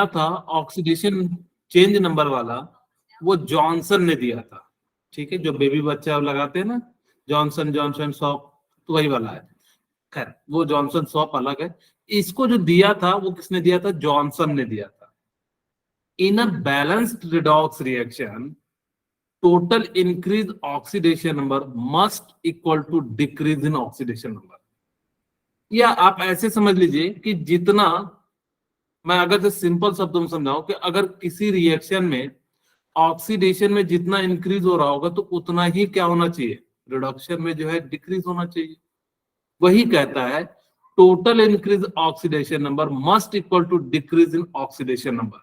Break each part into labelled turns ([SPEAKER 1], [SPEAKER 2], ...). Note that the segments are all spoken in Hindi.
[SPEAKER 1] था ऑक्सीडेशन चेंज नंबर वाला, वो जॉनसन ने दिया था। ठीक है, जो बेबी बच्चा लगाते हैं ना, जॉनसन जॉनसन सॉप, तो वही वाला है। खैर, वो जॉनसन सॉप अलग है। इसको जो दिया था वो किसने दिया था? जॉनसन ने दिया था। In a balanced redox reaction, total increase oxidation number must equal to decrease in oxidation number. या आप ऐसे समझ लीजिए कि जितना, मैं अगर जो सिंपल शब्दों में समझाऊं, कि अगर किसी रिएक्शन में ऑक्सीडेशन में जितना इंक्रीज हो रहा होगा तो उतना ही क्या होना चाहिए? रिडक्शन में जो है डिक्रीज होना चाहिए। वही कहता है total increase oxidation number must equal to decrease in oxidation number.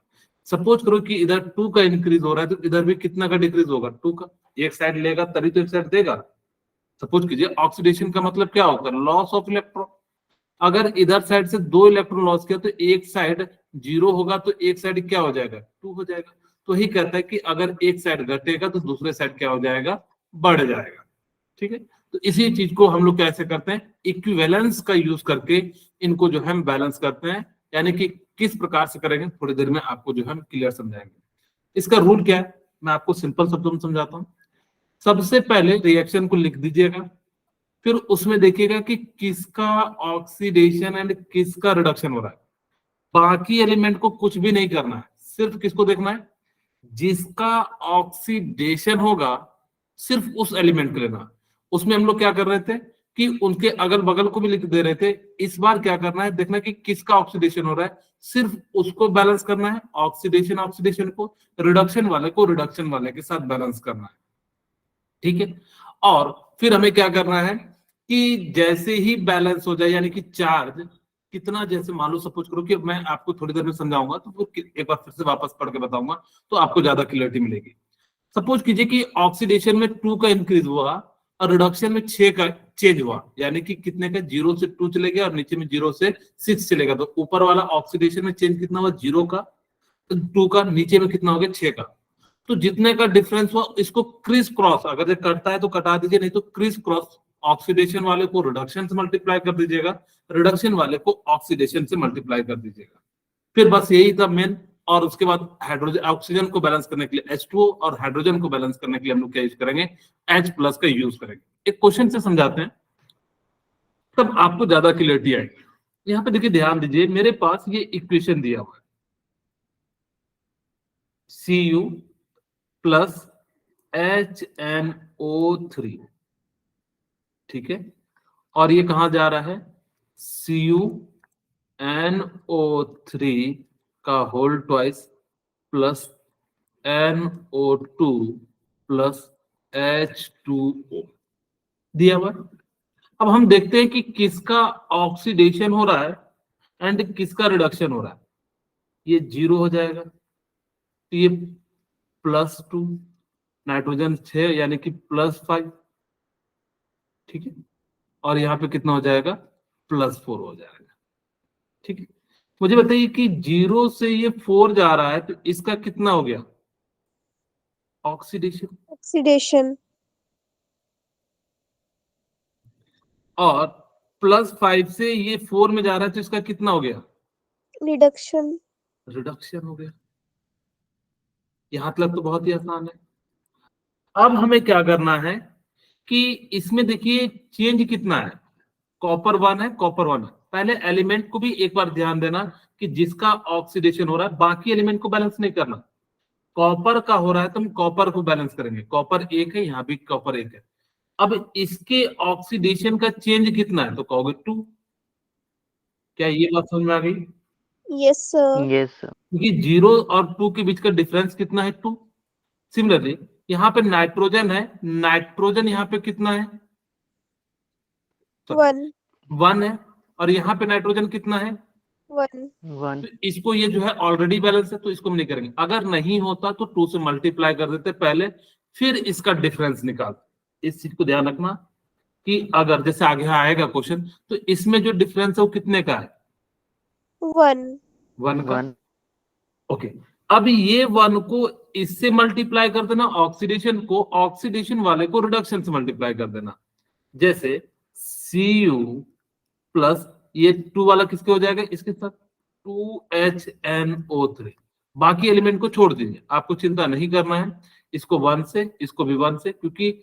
[SPEAKER 1] Suppose करो कि इधर 2 का इंक्रीज हो रहा है, तो इधर भी कितना का डिक्रीज होगा? 2 का। एक साइड लेगा तभी तो एक साइड देगा। सपोज कीजिए ऑक्सीडेशन का मतलब क्या होगा? Loss of electron. अगर इधर साइड से 2 इलेक्ट्रॉन लॉस किया तो एक साइड 0 होगा, तो एक साइड क्या हो जाएगा? 2 हो जाएगा। तो ही कहता है कि अगर एक साइड घटेगा तो दूसरे साइड क्या हो जाएगा? बढ़ जाएगा। ठीक है, तो इसी चीज को हम लोग कैसे करते हैं? इक्विवेलेंस का यूज करके इनको जो हम बैलेंस करते हैं। यानी कि किस प्रकार से करेंगे, थोड़ी देर में आपको जो हम क्लियर समझाएंगे। इसका रूल क्या है, मैं आपको सिंपल शब्दों में समझाता हूं। सबसे पहले रिएक्शन को लिख दीजिएगा, फिर उसमें देखिएगा कि किसका ऑक्सीडेशन एंड किसका रिडक्शन हो रहा है। बाकी एलिमेंट को कुछ भी नहीं करना है, सिर्फ किसको देखना है? जिसका ऑक्सीडेशन होगा सिर्फ उस एलिमेंट को लेना। उसमें हम लोग क्या कर रहे थे कि उनके अगल बगल को भी लिख दे रहे थे। इस बार क्या करना है, देखना कि किसका ऑक्सीडेशन हो रहा है, सिर्फ उसको बैलेंस करना है। ऑक्सीडेशन ऑक्सीडेशन को, रिडक्शन वाले को रिडक्शन वाले के साथ बैलेंस करना है। ठीक है, और फिर हमें क्या करना है कि जैसे ही बैलेंस हो जाए, यानी कि चार्ज कितना, जैसे मान लो सपोज करो कि मैं आपको थोड़ी देर में समझाऊंगा, तो फिर एक बार फिर से वापस पढ़ के बताऊंगा तो आपको ज्यादा क्लियरिटी मिलेगी। सपोज कीजिए कि ऑक्सीडेशन में 2 का इंक्रीज हुआ और रिडक्शन में 6 का चेंज हुआ, यानी कि कितने का? 0 से 2 चले गया और नीचे में 0 से 6 चलेगा। तो ऊपर वाला ऑक्सीडेशन में चेंज कितना हुआ? 0 का। तो 2 का, नीचे में कितना हो गया? 6 का। तो जितने का डिफरेंस हुआ इसको क्रिस क्रॉस, अगर ये कटता है तो कटा दीजिए, नहीं तो क्रिस क्रॉस ऑक्सीडेशन वाले को रिडक्शन से मल्टीप्लाई कर दीजिएगा, रिडक्शन वाले को ऑक्सीडेशन से मल्टीप्लाई कर दीजिएगा। फिर बस यही था मेन। और उसके बाद हाइड्रोजन ऑक्सीजन को बैलेंस करने के लिए H2O और हाइड्रोजन को बैलेंस करने के लिए हम लोग क्या यूज करेंगे? H प्लस का यूज करेंगे। एक क्वेश्चन से समझाते हैं, तब आपको ज्यादा क्लियरिटी आएगी। यहाँ पे देखिए, ध्यान दीजिए, मेरे पास ये इक्वेशन दिया हुआ है, Cu प्लस HNO3। ठीक है, और ये कहां जा रहा है? CuNO3 का whole twice plus NO2 plus H2O दिया हुआ। अब हम देखते हैं कि किसका ऑक्सीडेशन हो रहा है एंड किसका रिडक्शन हो रहा है। ये 0 हो जाएगा, तो ये +2, नाइट्रोजन 6 यानी कि +5। ठीक है, और यहाँ पे कितना हो जाएगा? +4 हो जाएगा। ठीक है, मुझे बताइए कि 0 से ये 4 जा रहा है, तो इसका कितना हो गया? ऑक्सीडेशन।
[SPEAKER 2] ऑक्सीडेशन।
[SPEAKER 1] और +5 से ये 4 में जा रहा है, तो इसका कितना हो गया?
[SPEAKER 2] रिडक्शन।
[SPEAKER 1] रिडक्शन हो गया। यहां तक तो बहुत ही आसान है। अब हमें क्या करना है कि इसमें देखिए चेंज कितना है? कॉपर 1 है, कॉपर 1 है। पहले एलिमेंट को भी एक बार ध्यान देना कि जिसका ऑक्सीडेशन हो रहा है, बाकी एलिमेंट को बैलेंस नहीं करना। कॉपर का हो रहा है तो हम कॉपर को बैलेंस करेंगे। कॉपर 1 है, यहाँ भी कॉपर 1 है। अब इसके ऑक्सीडेशन का चेंज कितना है? तो कहोगे 2। क्या ये बात समझ में आ गई?
[SPEAKER 2] Yes sir.
[SPEAKER 3] Yes sir.
[SPEAKER 1] क्योंकि 0 और 2 के बीच का डिफरेंस कितना है? 2। सिमिलरली यहाँ पे नाइट्रोजन है, नाइट्रोजन यहाँ पे कितना है?
[SPEAKER 2] 1
[SPEAKER 1] 1 है। और यहाँ पे नाइट्रोजन कितना है?
[SPEAKER 2] 1।
[SPEAKER 3] 1।
[SPEAKER 1] तो इसको, ये जो है ऑलरेडी बैलेंस है, तो इसको हम नहीं करेंगे। अगर नहीं होता तो 2 से मल्टीप्लाई कर देते पहले, फिर इसका डिफरेंस निकाल। इस चीज को ध्यान रखना कि अगर जैसे आगे आएगा क्वेश्चन, तो इसमें जो डिफरेंस है वो कितने का है?
[SPEAKER 2] 1।
[SPEAKER 1] 1 का। ओके, अब ये 1 को इससे मल्टीप्लाई कर देना, ऑक्सीडेशन को ऑक्सीडेशन वाले को रिडक्शन से मल्टीप्लाई कर देना। जैसे Cu प्लस ये 2 वाला किसके हो जाएगा? इसके साथ। 2HNO3। बाकी एलिमेंट को छोड़ दीजिए, आपको चिंता नहीं करना है। इसको 1 से, इसको भी 1 से, क्योंकि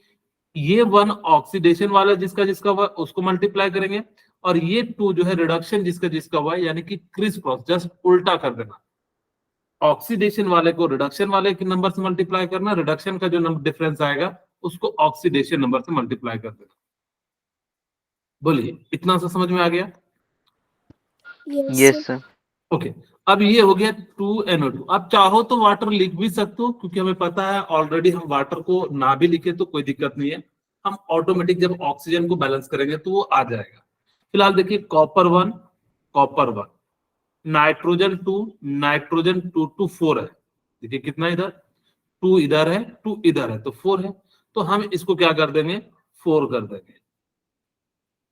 [SPEAKER 1] ये 1 ऑक्सीडेशन वाला जिसका जिसका हुआ उसको मल्टीप्लाई करेंगे, और ये 2 जो है रिडक्शन जिसका जिसका हुआ है, यानी कि क्रिस क्रॉस, जस्ट उल्टा कर देना। ऑक्सीडेशन वाले को रिडक्शन वाले के नंबर से मल्टीप्लाई करना, रिडक्शन का जो नंबर डिफरेंस आएगा उसको ऑक्सीडेशन नंबर से मल्टीप्लाई कर देना। बोलिए, इतना सा समझ में आ गया?
[SPEAKER 2] Yes,
[SPEAKER 3] yes
[SPEAKER 2] sir.
[SPEAKER 3] Sir.
[SPEAKER 1] Okay, अब ये हो गया 2NO2। अब चाहो तो वाटर लिख भी सकते हो, क्योंकि हमें पता है ऑलरेडी हम वाटर को ना भी लिखे तो कोई दिक्कत नहीं है, हम ऑटोमेटिक जब ऑक्सीजन को बैलेंस करेंगे तो वो आ जाएगा। फिलहाल देखिए, copper 1 copper 1, nitrogen 2 nitrogen 2 to 4 है। देखिए कितना इधर, 2 इधर है, 2 इधर है, तो 4 है। तो हम इसको क्या कर देंगे, 4 कर देंगे।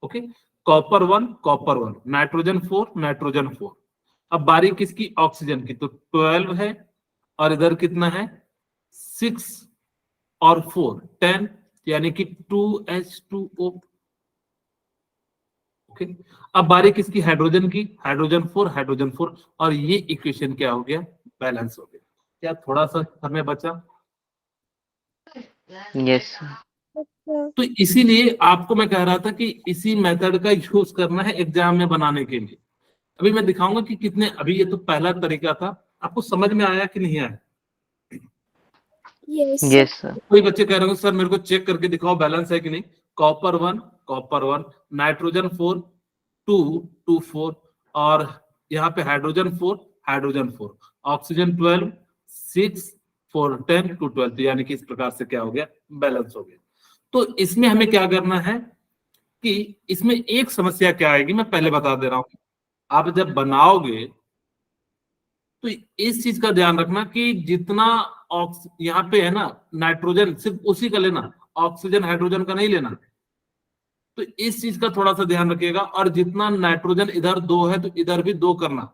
[SPEAKER 1] Okay, copper 1 nitrogen 4 nitrogen 4। अब बारी किसकी, ऑक्सीजन की, तो 12 है, और इधर कितना है 6 और 4 10, यानी कि 2H2O। ओके, अब बारी किसकी, हाइड्रोजन की, हाइड्रोजन 4 और ये इक्वेशन क्या हो गया, बैलेंस हो गया। क्या थोड़ा सा हमें बचा?
[SPEAKER 3] Yes sir.
[SPEAKER 2] अच्छा,
[SPEAKER 1] तो इसीलिए आपको मैं कह रहा था कि इसी मेथड का यूज करना है एग्जाम में बनाने के लिए। अभी मैं दिखाऊंगा कि कितने, अभी ये तो पहला तरीका था, आपको समझ में आया कि नहीं आया?
[SPEAKER 2] yes, sir.
[SPEAKER 3] Yes sir.
[SPEAKER 1] कोई बच्चे कह रहे हो सर मेरे को चेक करके दिखाओ बैलेंस है कि नहीं। कॉपर 1 नाइट्रोजन 4 2 4, और यहाँ पे हाइड्रोजन 4 ऑक्सीजन 12 6 4 10 2 12, यानी कि इस प्रकार से क्या हो गया, बैलेंस हो गया। तो इसमें हमें क्या करना है कि इसमें एक समस्या क्या आएगी, मैं पहले बता दे रहा हूं। आप जब बनाओगे तो इस चीज का ध्यान रखना कि जितना यहाँ पे है ना नाइट्रोजन, सिर्फ उसी का लेना, ऑक्सीजन हाइड्रोजन का नहीं लेना। तो इस चीज का थोड़ा सा ध्यान रखिएगा, और जितना नाइट्रोजन इधर 2 है तो इधर भी 2 करना।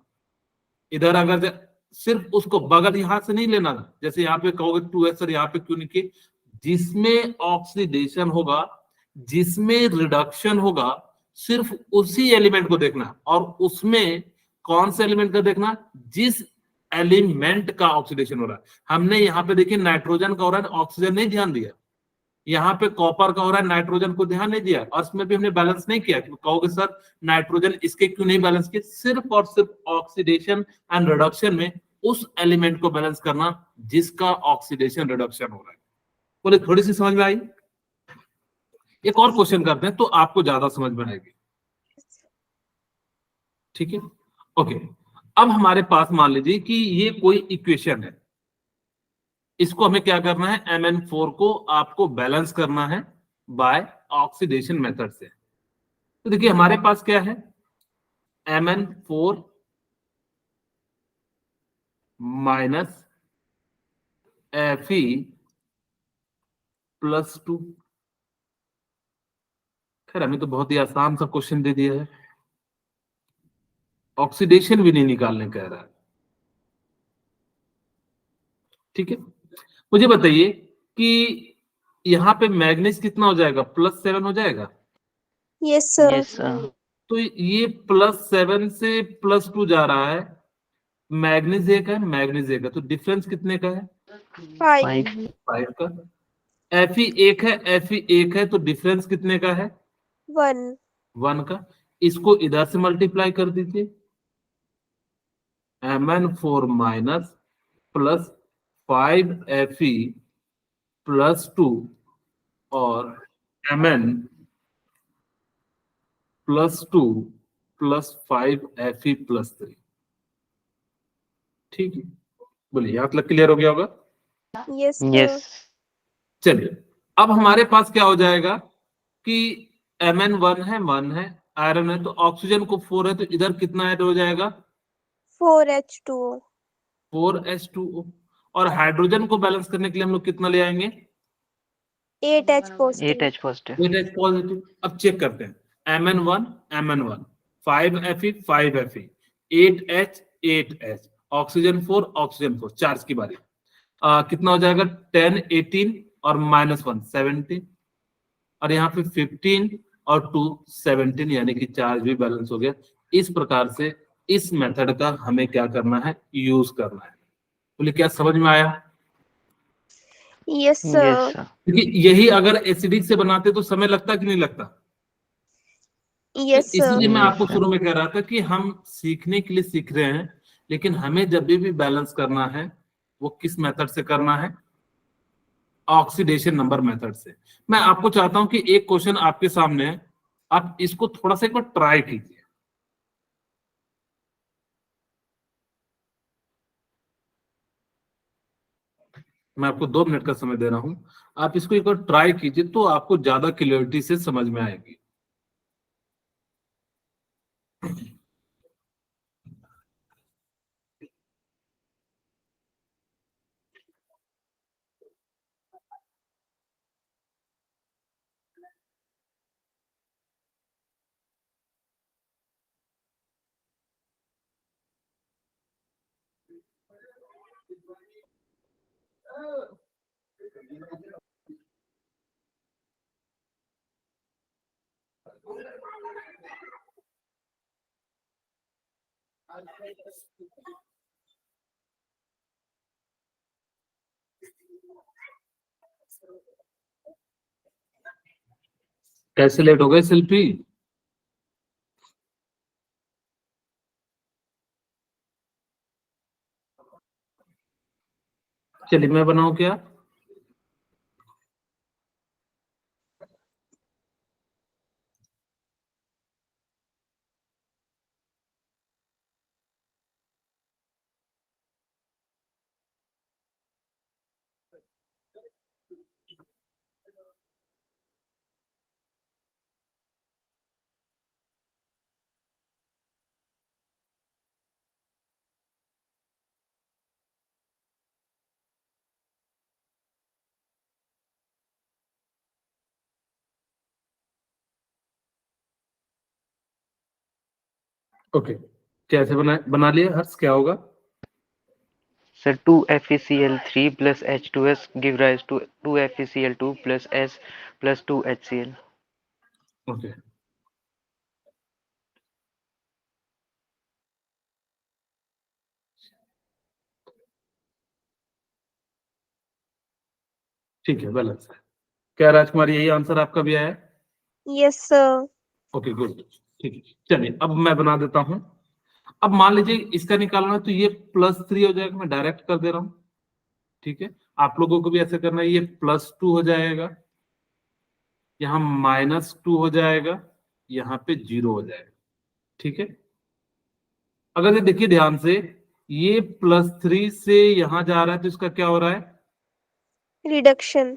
[SPEAKER 1] इधर अगर सिर्फ उसको बगल यहां से नहीं लेना, जैसे यहाँ पे कहोगे 2 सर यहाँ पे क्यों नहीं किए, जिसमें ऑक्सीडेशन होगा, जिसमें रिडक्शन होगा, सिर्फ उसी एलिमेंट को देखना। और उसमें कौन से एलिमेंट का देखना, जिस एलिमेंट का ऑक्सीडेशन हो रहा है। हमने यहाँ पे देखिए नाइट्रोजन का हो रहा है, ऑक्सीजन नहीं ध्यान दिया। यहाँ पे कॉपर का हो रहा है, नाइट्रोजन को ध्यान नहीं दिया, और इसमें भी हमने बैलेंस नहीं किया। कहोगे सर नाइट्रोजन इसके क्यों नहीं बैलेंस किया, सिर्फ और सिर्फ ऑक्सीडेशन एंड रिडक्शन में उस एलिमेंट को बैलेंस करना जिसका ऑक्सीडेशन रिडक्शन हो रहा है। बोले थोड़ी सी समझ में आई? एक और क्वेश्चन करते हैं तो आपको ज्यादा समझ में आएगी। ठीक है, ओके। अब हमारे पास मान लीजिए कि ये कोई इक्वेशन है, इसको हमें क्या करना है, Mn4 को आपको बैलेंस करना है बाय ऑक्सीडेशन मेथड से। तो देखिए हमारे पास क्या है, Mn4 माइनस Fe प्लस 2। खैर हमें तो बहुत ही आसान सा क्वेश्चन दे दिया है, ऑक्सीडेशन भी नहीं निकालने कह रहा है। ठीक है, मुझे बताइए कि यहाँ पे मैग्नीज कितना हो जाएगा, +7 हो जाएगा।
[SPEAKER 2] Yes, sir.
[SPEAKER 3] Yes sir.
[SPEAKER 1] तो ये +7 से +2 जा रहा है, मैग्नीज एक है, मैग्नीज एक है, तो डिफरेंस कितने का है,
[SPEAKER 2] 5.
[SPEAKER 1] 5 का। Fe एक है, Fe एक है, तो डिफरेंस कितने का है,
[SPEAKER 2] 1.
[SPEAKER 1] 1 का। इसको इधर से मल्टीप्लाई कर दीजिए, Mn4 minus plus 5Fe plus 2 और Mn plus 2 plus 5Fe plus 3। ठीक है, बोलिए यहाँ तक क्लियर हो गया होगा?
[SPEAKER 2] Yes, sir.
[SPEAKER 3] यस।
[SPEAKER 1] चलिए, अब हमारे पास क्या हो जाएगा कि Mn 1 है, आयरन है, तो ऑक्सीजन को 4 है, तो इधर कितना ऐड हो जाएगा,
[SPEAKER 2] 4H2O.
[SPEAKER 1] 4H2O। और हाइड्रोजन को बैलेंस करने के लिए हम लोग कितना ले आएंगे,
[SPEAKER 2] 8H positive.
[SPEAKER 3] 8H positive.
[SPEAKER 1] 8H positive. अब चेक करते हैं, Mn1 5Fe 5Fe 8H oxygen 4 charge की बारी। कितना हो जाएगा, 10 18 और -1 17, और यहाँ पे 15 और 2 17, यानी कि चार्ज भी बैलेंस हो गया। इस प्रकार से इस मेथड का हमें क्या करना है, यूज करना है। बोले क्या समझ में आया?
[SPEAKER 2] Yes, sir.
[SPEAKER 3] Yes, sir.
[SPEAKER 1] क्योंकि यही अगर एसिडिक से बनाते तो समय लगता कि नहीं लगता?
[SPEAKER 2] Yes, sir.
[SPEAKER 1] इसलिए मैं
[SPEAKER 3] Yes,
[SPEAKER 1] आपको
[SPEAKER 3] sir.
[SPEAKER 1] शुरू में कह रहा था कि हम सीखने के लिए सीख रहे हैं, लेकिन हमें जब भी बैलेंस करना है वो किस मेथड से करना है, ऑक्सीडेशन नंबर मेथड से। मैं आपको चाहता हूं कि एक क्वेश्चन आपके सामने है, आप इसको थोड़ा सा एक बार ट्राई कीजिए। मैं आपको 2 मिनट का समय दे रहा हूं, आप इसको एक बार ट्राई कीजिए तो आपको ज्यादा क्लियरिटी से समझ में आएगी। कैसे लेट हो गए शिल्पी? चलिए मैं बनाऊं क्या? ओके, कैसे बना लिया हर्ष, क्या होगा?
[SPEAKER 3] Sir, 2FeCl3 plus H2S give rise to 2FeCl2 plus S plus 2HCl.
[SPEAKER 1] Okay, ठीक है, बैलेंस है। क्या राजकुमार यही आंसर आपका भी आया?
[SPEAKER 2] Yes, sir.
[SPEAKER 1] ओके गुड, ठीक है। चलिए अब मैं बना देता हूं। अब मान लीजिए इसका निकालना है तो ये +3 हो जाएगा, मैं डायरेक्ट कर दे रहा हूं। ठीक है, आप लोगों को भी ऐसे करना है, ये +2 हो जाएगा, यहाँ -2 हो जाएगा, यहाँ पे 0 हो जाएगा। ठीक है, अगर ये देखिए ध्यान से, ये +3 से यहां जा रहा है तो इसका क्या हो रहा है,
[SPEAKER 2] Reduction.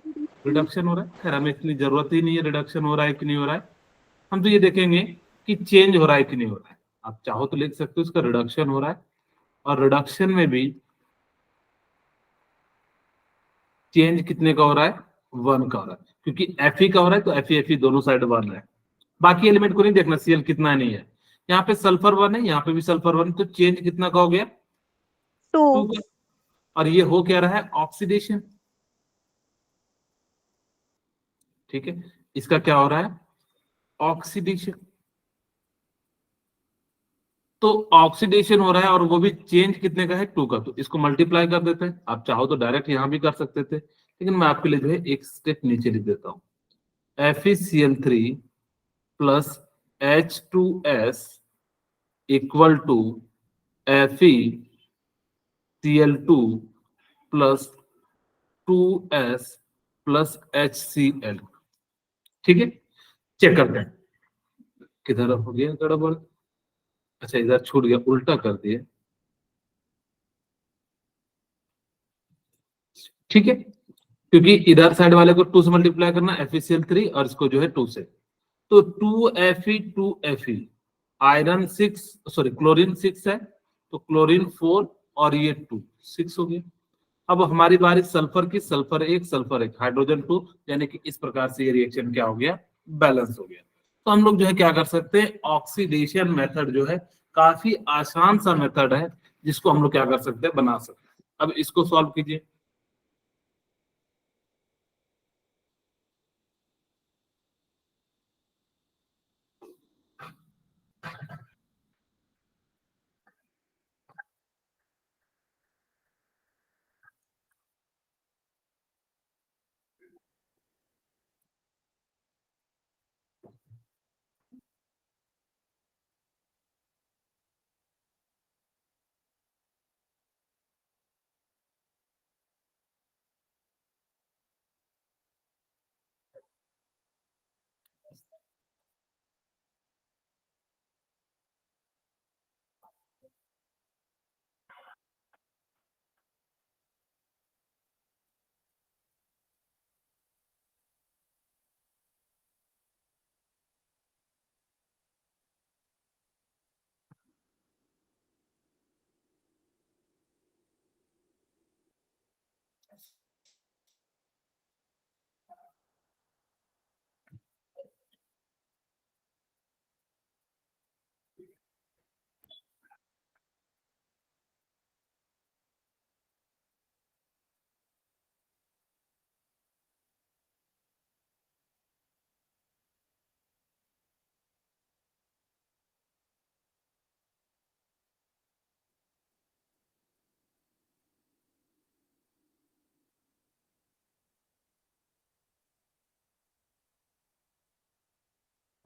[SPEAKER 1] रिडक्शन हो रहा है। खैर हमें इतनी जरूरत ही नहीं है रिडक्शन हो रहा है कि नहीं हो रहा है, हम तो ये देखेंगे कि चेंज हो रहा है कि नहीं हो रहा है। आप चाहो तो लिख सकते हो इसका रिडक्शन हो रहा है, और रिडक्शन में भी चेंज कितने का हो रहा है, 1 का हो रहा है, क्योंकि Fe का हो रहा है तो Fe दोनों साइड 1 है। बाकी एलिमेंट को नहीं देखना Cl कितना है नहीं है, यहाँ पे सल्फर 1 है, यहाँ पे भी सल्फर 1, तो चेंज कितना का हो गया, 2
[SPEAKER 2] 2.
[SPEAKER 1] का। और ये हो क्या रहा है, ऑक्सीडेशन। ठीक है, इसका क्या हो रहा है, ऑक्सीडेशन। तो ऑक्सीडेशन हो रहा है और वो भी चेंज कितने का है, 2 का, तो इसको मल्टीप्लाई कर देते हैं। आप चाहो तो डायरेक्ट यहां भी कर सकते थे, लेकिन मैं आपके लिए जो है एक स्टेप नीचे लिख देता हूं। FeCl3 plus H2S equal to FeCl2 plus 2S plus HCl। ठीक है, चेक करते हैं किधर हो गया गड़बड़। अच्छा इधर छूट गया, उल्टा कर दिए। ठीक है, क्योंकि इधर साइड वाले को 2 से मल्टीप्लाई करना, FeCl3, और इसको जो है 2 से, तो 2Fe आयरन 6, सॉरी क्लोरीन 6 है, तो क्लोरीन 4 और ये 2 6 हो गया। अब हमारी बारी सल्फर की, सल्फर 1 सल्फर 1 हाइड्रोजन 2, यानी कि इस प्रकार से ये रिएक्शन क्या हो गया, बैलेंस हो गया। तो हम लोग जो है क्या कर सकते हैं, ऑक्सीडेशन मेथड जो है काफी आसान सा मेथड है, जिसको हम लोग क्या कर सकते हैं, बना सकते हैं। अब इसको सॉल्व कीजिए।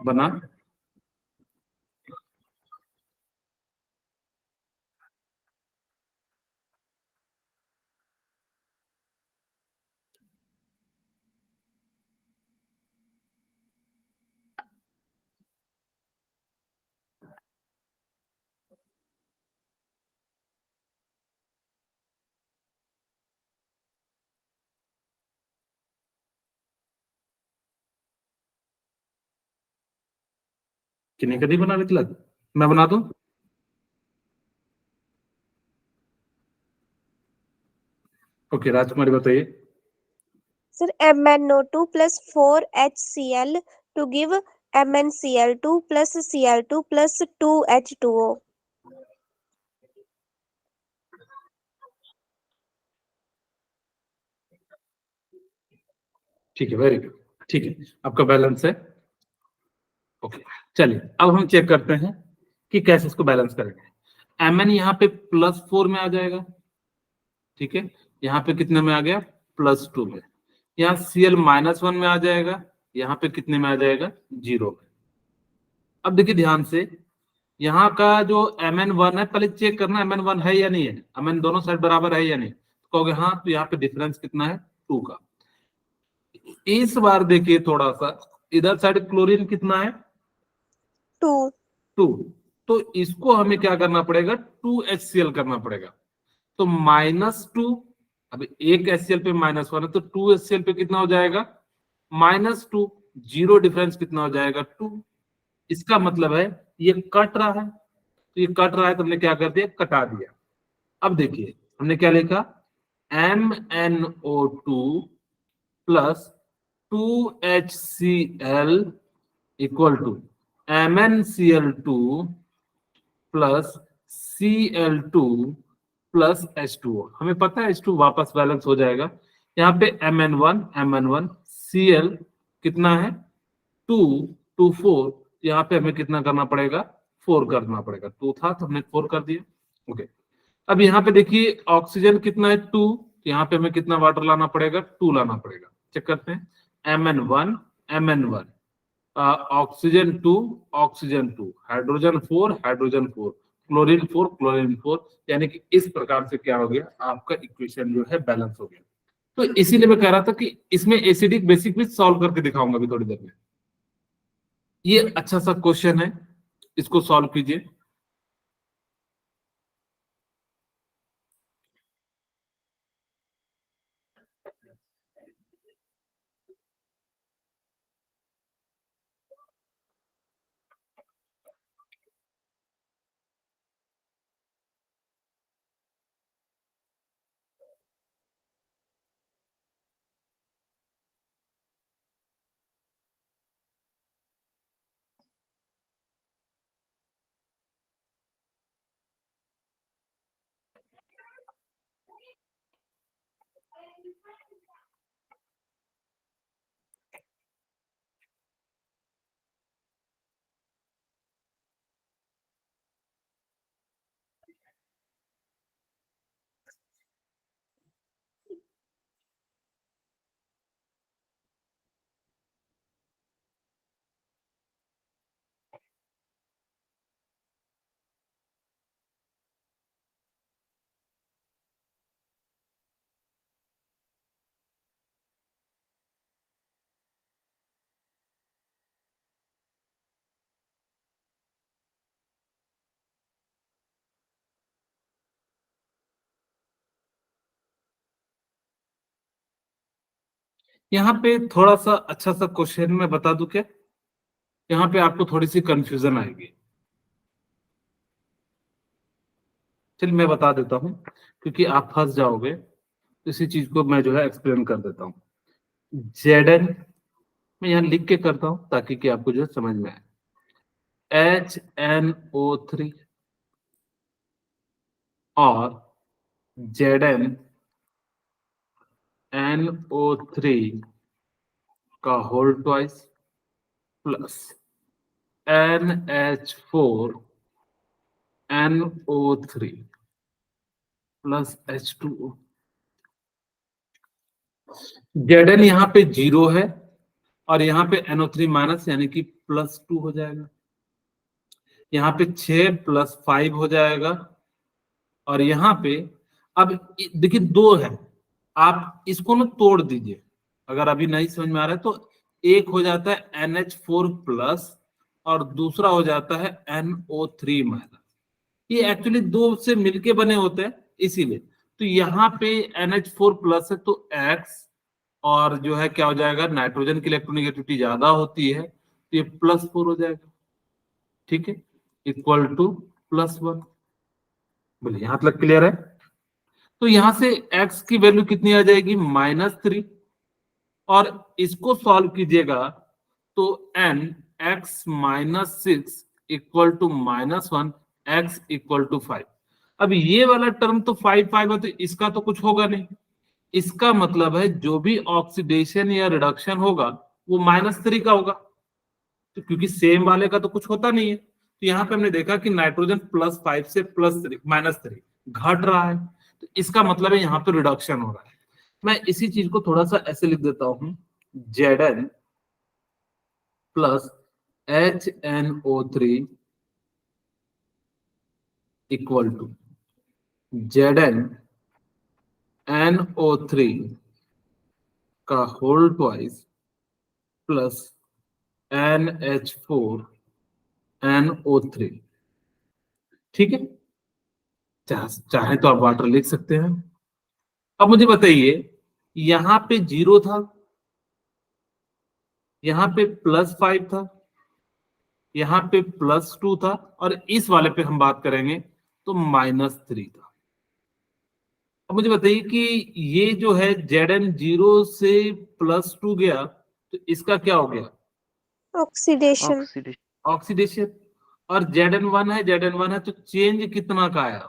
[SPEAKER 1] बना। किन्हीं का नहीं बना विकल्प, मैं बना दूं? ओके, राजकुमारी बताइए।
[SPEAKER 2] Sir, MnO2 plus 4HCl to give MnCl2 plus Cl2 plus 2H2O.
[SPEAKER 1] ठीक है, वेरी गुड, ठीक है, आपका बैलेंस है। ओके, चलिए अब हम चेक करते हैं कि कैसे इसको बैलेंस करेंगे। Mn यहाँ पे +4 में आ जाएगा, ठीक है, यहाँ पे कितने में आ गया, +2 में। यहाँ Cl -1 में आ जाएगा, यहाँ पे कितने में आ जाएगा, 0 में। अब देखिए ध्यान से, यहाँ का जो Mn1 है, पहले चेक करना Mn1 है या नहीं है, Mn दोनों साइड बराबर है या नहीं, तो कहोगे हाँ, तो यहाँ पे डिफरेंस कितना है, 2 का। इस बार देखिए थोड़ा सा, इधर साइड क्लोरीन कितना है,
[SPEAKER 2] 2.
[SPEAKER 1] 2, तो इसको हमें क्या करना पड़ेगा, 2HCl करना पड़ेगा। तो -2, अब एक HCl पे -1 है, तो 2HCl पे कितना हो जाएगा, -2, 0 डिफरेंस कितना हो जाएगा, 2। इसका मतलब है ये कट रहा है, तो ये कट रहा है तो हमने क्या कर दिया, कटा दिया। अब देखिए हमने क्या लिखा, MnO2 plus 2HCl equal to MnCl2 plus Cl2 plus H2O। हमें पता है H2 वापस बैलेंस हो जाएगा। यहाँ पे Mn1 Cl कितना है, 2 2 4, यहाँ पे हमें कितना करना पड़ेगा, 4 करना पड़ेगा। 2 था तो हमने 4 कर दिया। ओके, अब यहाँ पे देखिए ऑक्सीजन कितना है, 2, यहाँ पे हमें कितना वाटर लाना पड़ेगा, 2 लाना पड़ेगा। चेक करते हैं, Mn1 ऑक्सीजन 2 हाइड्रोजन 4 क्लोरीन 4 यानी कि इस प्रकार से क्या हो गया, आपका इक्वेशन जो है बैलेंस हो गया। तो इसीलिए मैं कह रहा था कि इसमें एसिडिक बेसिक भी सॉल्व करके दिखाऊंगा अभी थोड़ी देर में। ये अच्छा सा क्वेश्चन है, इसको सॉल्व कीजिए। यहाँ पे थोड़ा सा अच्छा सा क्वेश्चन मैं बता दूं क्या, यहाँ पे आपको थोड़ी सी कंफ्यूजन आएगी। चलिए मैं बता देता हूँ, क्योंकि आप फंस जाओगे, तो इसी चीज को मैं जो है एक्सप्लेन कर देता हूँ। Zn मैं यहाँ लिख के करता हूँ ताकि कि आपको जो है समझ में आए। HNO3 और Zn NO3 का whole twice plus NH4 NO3 plus H2O। Zn यहाँ पे 0 है, और यहाँ पे NO3 माइनस यानी कि +2 हो जाएगा। यहाँ पे 6 + 5 हो जाएगा। और यहाँ पे अब देखिए 2 है, आप इसको ना तोड़ दीजिए अगर अभी नहीं समझ में आ रहा है तो। एक हो जाता है NH4+ और दूसरा हो जाता है NO3-। ये एक्चुअली 2 से मिलके बने होते हैं इसीलिए। तो यहाँ पे NH4+ है तो X, और जो है क्या हो जाएगा, नाइट्रोजन की इलेक्ट्रोनेगेटिविटी ज्यादा होती है तो ये +4 हो जाएगा। ठीक है, इक्वल टू +1। बोलिए यहां तक क्लियर है? तो यहां से x की वैल्यू कितनी आ जाएगी, -3। और इसको सॉल्व कीजिएगा तो n x -6 equal to -1 x equal to 5। अब ये वाला टर्म तो 5 है तो इसका तो कुछ होगा नहीं। इसका मतलब है जो भी ऑक्सीडेशन या रिडक्शन होगा वो -3 का होगा, तो क्योंकि सेम वाले का तो कुछ होता नहीं है। तो यहाँ पे हमने देखा कि नाइट्रोजन +5 से -3 घट रहा है, तो इसका मतलब है यहाँ पे रिडक्शन हो रहा है। मैं इसी चीज को थोड़ा सा ऐसे लिख देता हूं, Zn + HNO3 equal to Zn NO3 का whole twice plus NH4 NO3। ठीक है, चाहे तो आप वाटर लिख सकते हैं। अब मुझे बताइए, यहां पे 0 था, यहां पे +5 था, यहां पे +2 था, और इस वाले पे हम बात करेंगे तो -3 था। अब मुझे बताइए कि ये जो है Zn 0 से +2 गया तो इसका क्या हो गया,
[SPEAKER 2] ऑक्सीडेशन।
[SPEAKER 3] ऑक्सीडेशन।
[SPEAKER 1] ऑक्सीडेशन। और Zn1 है तो चेंज कितना का आया,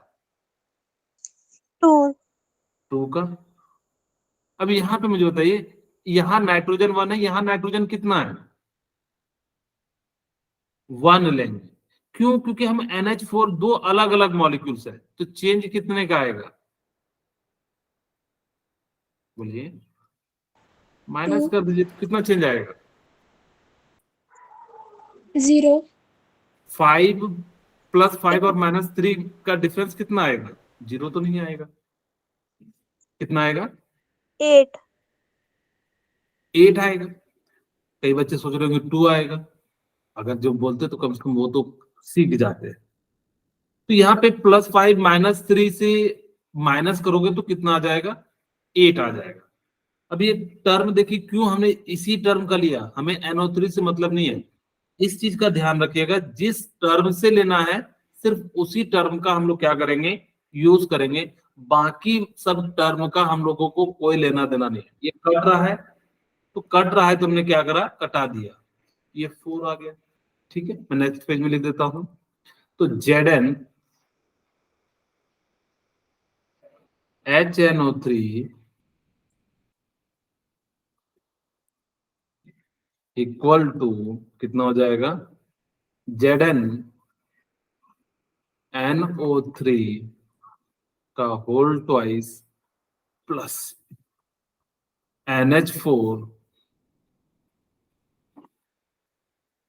[SPEAKER 2] 2।
[SPEAKER 1] 2 का। अब यहाँ पे मुझे बताइए, यहाँ नाइट्रोजन 1 है, यहाँ नाइट्रोजन कितना है, 1 लेंगे। क्यों? क्योंकि हम NH4 दो अलग अलग मॉलिक्यूल्स है, तो चेंज कितने का आएगा, बोलिए। माइनस
[SPEAKER 2] 2।
[SPEAKER 1] कर दीजिए तो कितना चेंज आएगा,
[SPEAKER 2] 0।
[SPEAKER 1] 5 + 5 और -3 का डिफरेंस कितना आएगा, 0 तो नहीं आएगा। कितना आएगा,
[SPEAKER 2] 8।
[SPEAKER 1] 8 आएगा। कई बच्चे सोच रहे होंगे 2 आएगा, अगर जो बोलते तो कम से कम वो तो सीख जाते हैं। तो यहाँ पे +5 -3 से माइनस करोगे तो कितना आ जाएगा, 8 आ जाएगा। अब ये टर्म देखिए क्यों हमने इसी टर्म का लिया, हमें NO3 से मतलब नहीं है। इस चीज का ध्यान रखिएगा, जिस टर्म से लेना है सिर्फ उसी टर्म का हम लोग क्या करेंगे, यूज करेंगे। बाकी सब टर्म का हम लोगों को कोई लेना देना नहीं है। ये कट रहा है तो कट रहा है, तो हमने क्या करा, कटा दिया, ये 4 आ गया। ठीक है, मैं नेक्स्ट पेज में लिख देता हूं। तो Zn HNO3 इक्वल टू कितना हो जाएगा, Zn NO3 का whole twice plus NH4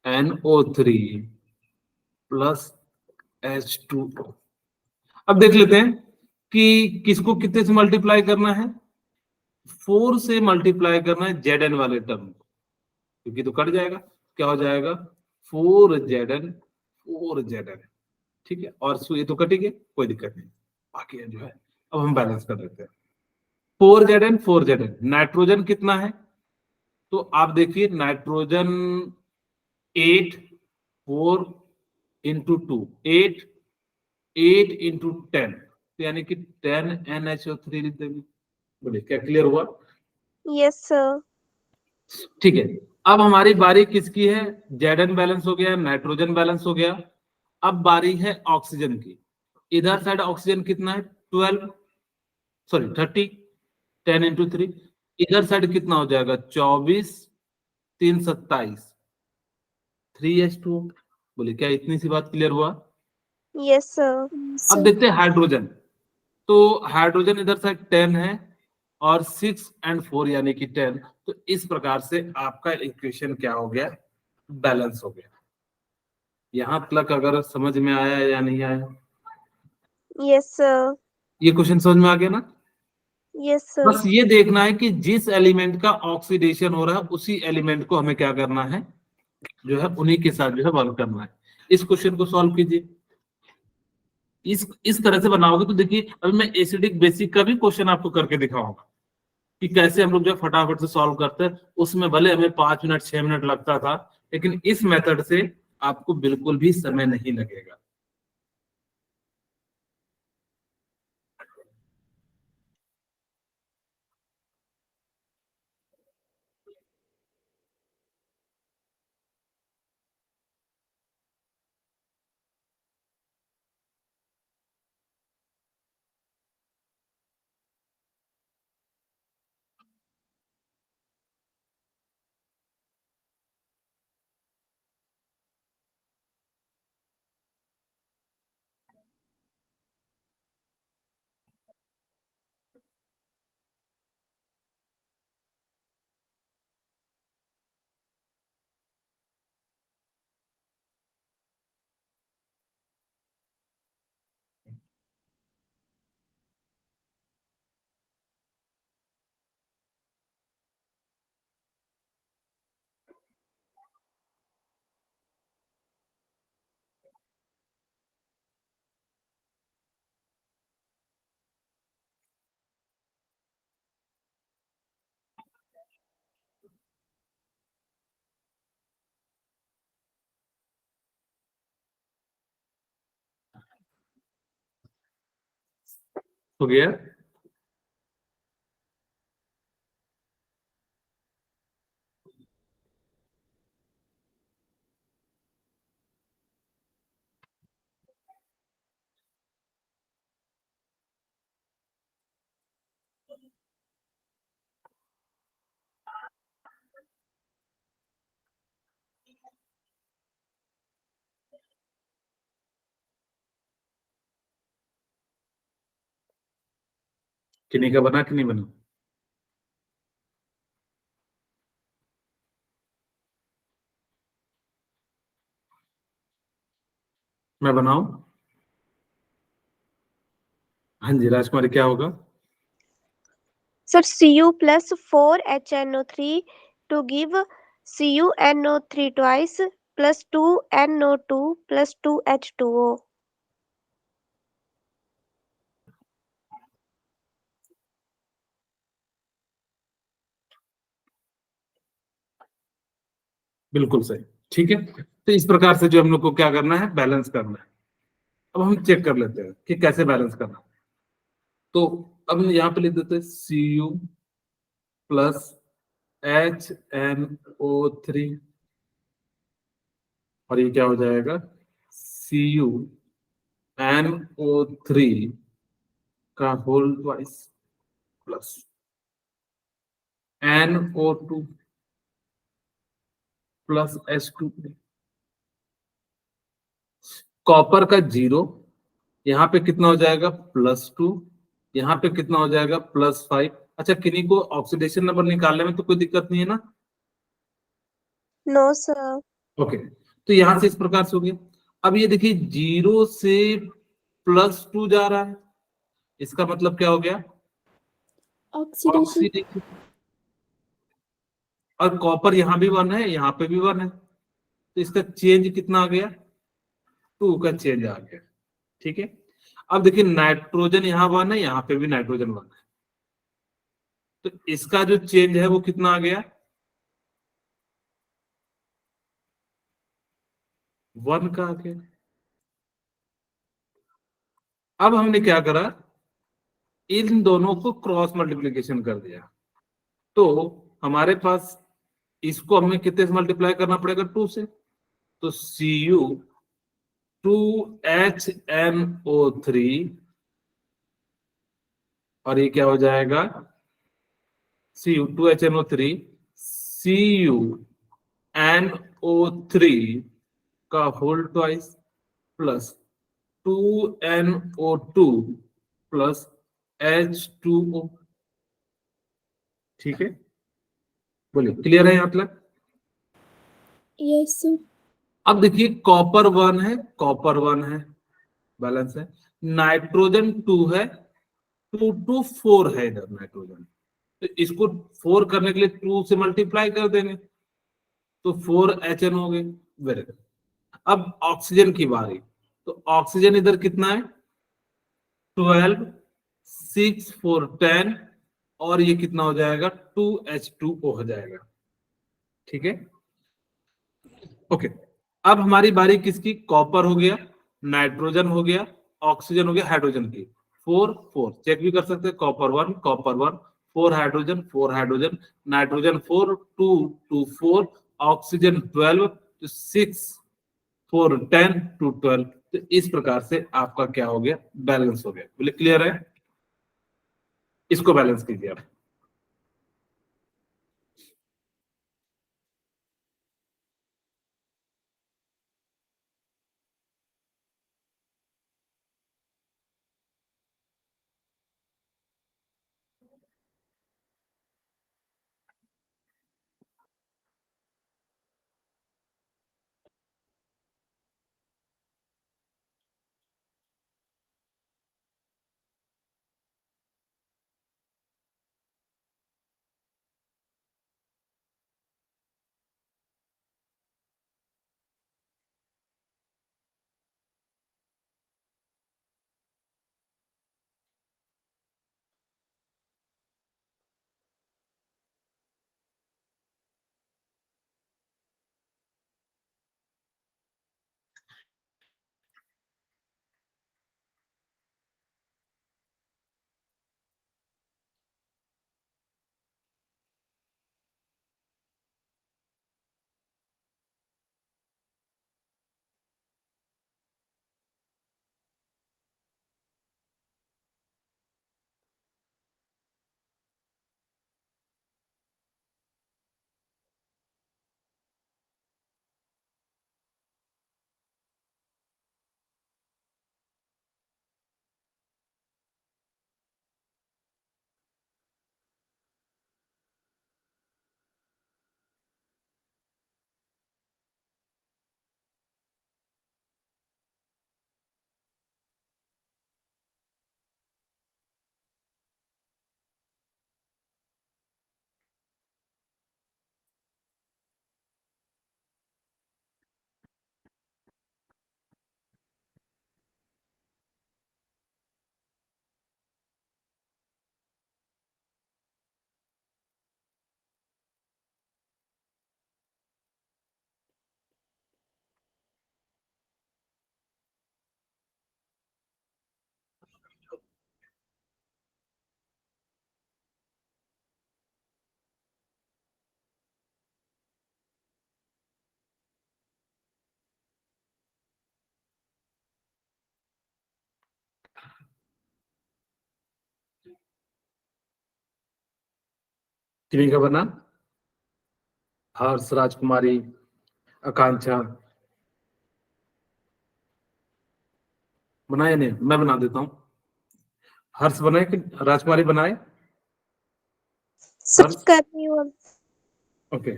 [SPEAKER 1] NO3 plus H2O। अब देख लेते हैं कि किसको कितने से मल्टीप्लाई करना है, 4 से मल्टीप्लाई करना है Zn वाले टर्म को, क्योंकि तो कट जाएगा। क्या हो जाएगा, 4Zn 4Zn। ठीक है, और ये तो कटेंगे, कोई दिक्कत नहीं। बाकी जो है अब हम बैलेंस कर देते हैं। 4Zn नाइट्रोजन कितना है, तो आप देखिए नाइट्रोजन 8 4 इंटू 2 8 8 इंटू 10, तो यानी कि 10 NH3 लिख देंगे। बोलिए क्या क्लियर हुआ?
[SPEAKER 2] Yes sir.
[SPEAKER 1] ठीक है, अब हमारी बारी किसकी है, Zn बैलेंस हो गया, नाइट्रोजन बैलेंस हो गया। अब बारी है ऑक्सीजन की। इधर साइड ऑक्सीजन कितना है, 12 सॉरी 30, 10 इंटू 3। इधर साइड कितना हो जाएगा, 24 3 27 3H2। बोले क्या इतनी सी बात क्लियर हुआ?
[SPEAKER 2] Yes sir.
[SPEAKER 1] अब देखते हैं हाइड्रोजन। तो हाइड्रोजन इधर साइड 10 है, और 6 and 4 यानी कि 10। तो इस प्रकार से आपका इक्वेशन क्या हो गया, बैलेंस हो गया। यहां तक अगर समझ में आया या नहीं आया?
[SPEAKER 2] Yes, sir.
[SPEAKER 1] ये क्वेश्चन समझ में आ गया ना?
[SPEAKER 2] Yes, sir.
[SPEAKER 1] बस ये देखना है कि जिस एलिमेंट का ऑक्सीडेशन हो रहा है उसी एलिमेंट को हमें क्या करना है, जो है उन्हीं के साथ जो है वर्क करना है। इस क्वेश्चन को सॉल्व कीजिए। इस तरह से बनाओगे तो देखिए, अभी मैं एसिडिक बेसिक का भी क्वेश्चन आपको करके दिखाऊंगा कि कैसे हम लोग जो है फटाफट से सॉल्व करते हैं। उसमें भले हमें 5 मिनट 6 मिनट लगता था, लेकिन इस मेथड से आपको बिल्कुल भी समय नहीं लगेगा। हो गया? किन्हीं का बना कि नहीं बना? मैं बनाऊं? हाँ जी राजकुमारी, क्या होगा?
[SPEAKER 2] Sir, Cu plus 4HNO3 to give CuNO3 twice plus 2NO2 plus 2H2O.
[SPEAKER 1] बिल्कुल सही। ठीक है, तो इस प्रकार से जो हम लोग को क्या करना है, बैलेंस करना है। अब हम चेक कर लेते हैं कि कैसे बैलेंस करना है। तो अब यहाँ पे लिख देते हैं Cu प्लस HNO3, और ये क्या हो जाएगा, CuNO3 का whole twice plus NO2 plus H2। Copper का 0, यहाँ पे कितना हो जाएगा, +2, यहाँ पे कितना हो जाएगा, +5। अच्छा, किन्हीं को ऑक्सीडेशन नंबर निकालने में तो कोई दिक्कत नहीं है ना?
[SPEAKER 2] No, sir.
[SPEAKER 1] ओके, तो यहां से इस प्रकार से हो गया। अब ये देखिए 0 से +2 जा रहा है, इसका मतलब क्या हो गया, ऑक्सीडेशन। और कॉपर यहाँ भी 1 है, यहाँ पे भी 1 है, तो इसका चेंज कितना आ गया, 2 का चेंज आ गया। ठीक है, अब देखिए नाइट्रोजन यहाँ 1 है, यहाँ पे भी नाइट्रोजन 1 है, तो इसका जो चेंज है वो कितना आ गया, 1 का आ गया। अब हमने क्या करा, इन दोनों को क्रॉस मल्टीप्लीकेशन कर दिया, तो हमारे पास इसको हमें कितने से मल्टीप्लाई करना पड़ेगा, 2 से। तो Cu2HNO3, और ये क्या हो जाएगा, Cu2HNO3 CuNO3 का whole twice plus 2NO2 plus H2O। ठीक है, बोलिए क्लियर है यहाँ तक?
[SPEAKER 2] Yes sir.
[SPEAKER 1] अब देखिए कॉपर 1 है, कॉपर 1 है, बैलेंस है, नाइट्रोजन 2 है, 2 2 4 है इधर नाइट्रोजन, तो इसको 4 करने के लिए 2 से मल्टीप्लाई कर देंगे तो 4 HN हो गए। Very good. अब ऑक्सीजन की बारी, तो ऑक्सीजन इधर कितना है 12, 6 4 10, और ये कितना हो जाएगा 2H2O हो जाएगा। ठीक है, ओके। अब हमारी बारी किसकी, कॉपर हो गया, नाइट्रोजन हो गया, ऑक्सीजन हो गया, हाइड्रोजन की। 4 4 चेक भी कर सकते हैं, copper 1 copper 1, 4 hydrogen 4 hydrogen, nitrogen 4 2 2 4, oxygen 12 तो 6 4 10 2 12। तो इस प्रकार से आपका क्या हो गया, बैलेंस हो गया। बोले क्लियर है? इसको बैलेंस कीजिए आप। किन्हीं का बना, हर्ष, राजकुमारी, आकांक्षा, बनाए नहीं, मैं बना देता हूँ। हर्ष बनाए कि राजकुमारी बनाए?
[SPEAKER 2] सर
[SPEAKER 1] हर्ष,
[SPEAKER 2] कर रही हूँ अब।
[SPEAKER 1] ओके।